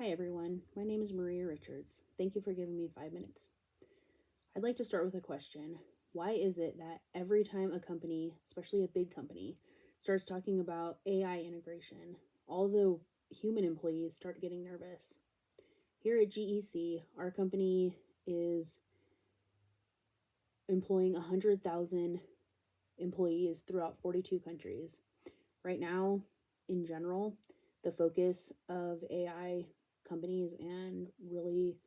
Hi everyone, my name is Maria Richards. Thank you for giving me 5 minutes. I'd like to start with a question. Why is it that every time a company, especially a big company, starts talking about AI integration, all the human employees start getting nervous? Here at GEC, our company is employing 100,000 employees throughout 42 countries. Right now, in general, the focus of AI companies and really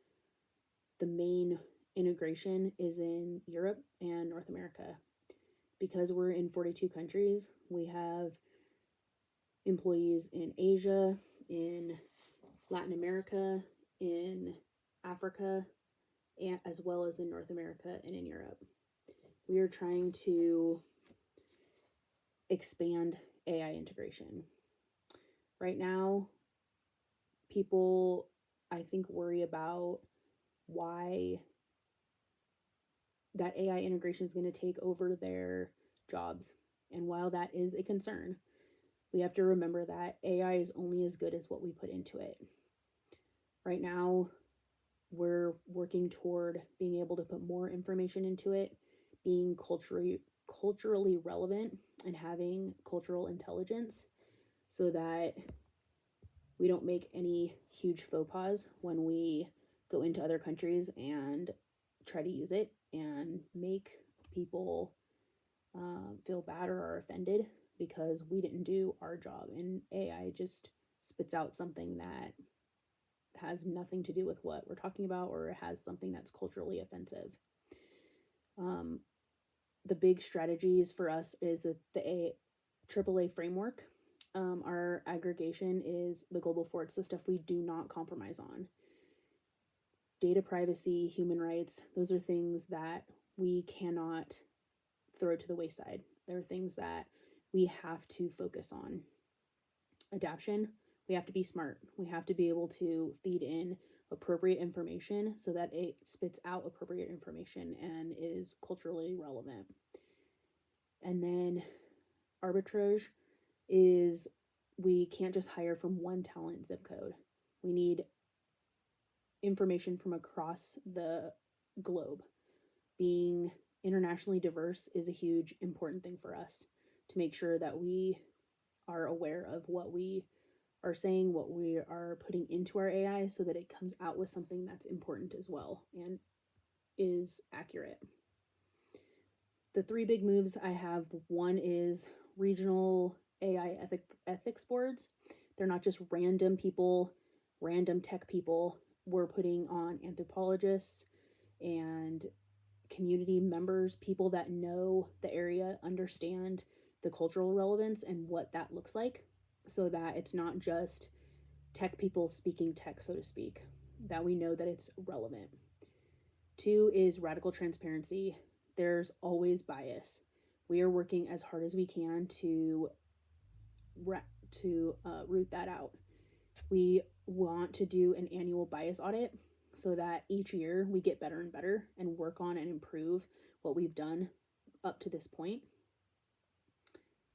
the main integration is in Europe and North America. Because we're in 42 countries, we have employees in Asia, in Latin America, in Africa, and as well as in North America and in Europe. We are trying to expand AI integration. Right now, people, I think, worry about why that AI integration is going to take over their jobs. And while that is a concern, we have to remember that AI is only as good as what we put into it. Right now, we're working toward being able to put more information into it, being culturally relevant and having cultural intelligence so that we don't make any huge faux pas when we go into other countries and try to use it and make people feel bad or are offended because we didn't do our job and AI just spits out something that has nothing to do with what we're talking about or has something that's culturally offensive. The big strategies for us is the AAA framework. Our aggregation is the global four. It's the stuff we do not compromise on. Data privacy, human rights, those are things that we cannot throw to the wayside. There are things that we have to focus on. Adaption, we have to be smart. We have to be able to feed in appropriate information so that it spits out appropriate information and is culturally relevant. And then arbitrage is we can't just hire from one talent zip code. We need information from across the globe. Being internationally diverse is a huge important thing for us to make sure that we are aware of what we are saying, what we are putting into our AI so that it comes out with something that's important as well and is accurate. The three big moves I have, one is regional AI ethics boards. They're not just random people, random tech people. We're putting on anthropologists and community members, people that know the area, understand the cultural relevance and what that looks like, so that it's not just tech people speaking tech, so to speak, that we know that it's relevant. Two is radical transparency. There's always bias. We are working as hard as we can to root that out. We want to do an annual bias audit so that each year we get better and better and work on and improve what we've done up to this point.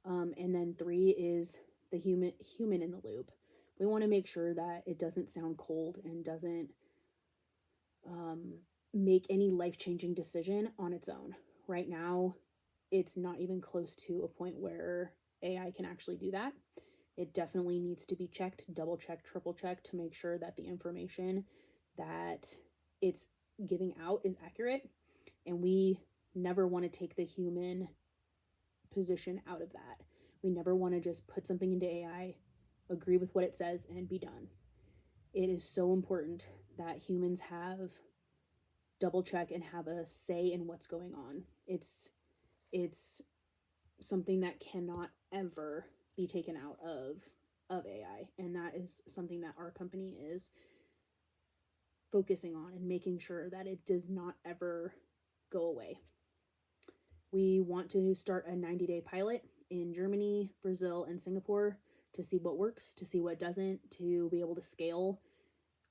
And then three is the human in the loop. We want to make sure that it doesn't sound cold and doesn't make any life-changing decision on its own. Right now, it's not even close to a point where AI can actually do that. It definitely needs to be checked, double checked, triple checked to make sure that the information that it's giving out is accurate. And we never want to take the human position out of that. We never want to just put something into AI, agree with what it says, and be done. It is so important that humans have double check and have a say in what's going on. It's something that cannot ever be taken out of AI, and that is something that our company is focusing on and making sure that it does not ever go away. We want to start a 90-day pilot in Germany, Brazil, and Singapore to see what works, to see what doesn't, to be able to scale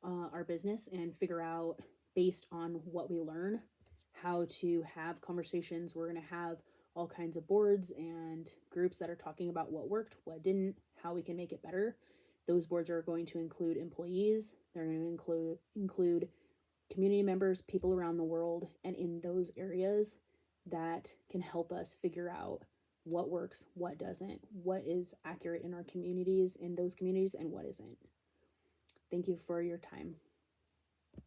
our business and figure out, based on what we learn, how to have conversations. We're going to have all kinds of boards and groups that are talking about what worked, what didn't, how we can make it better. Those boards are going to include employees, they're going to include community members, people around the world, and in those areas that can help us figure out what works, what doesn't, what is accurate in our communities, in those communities, and what isn't. Thank you for your time.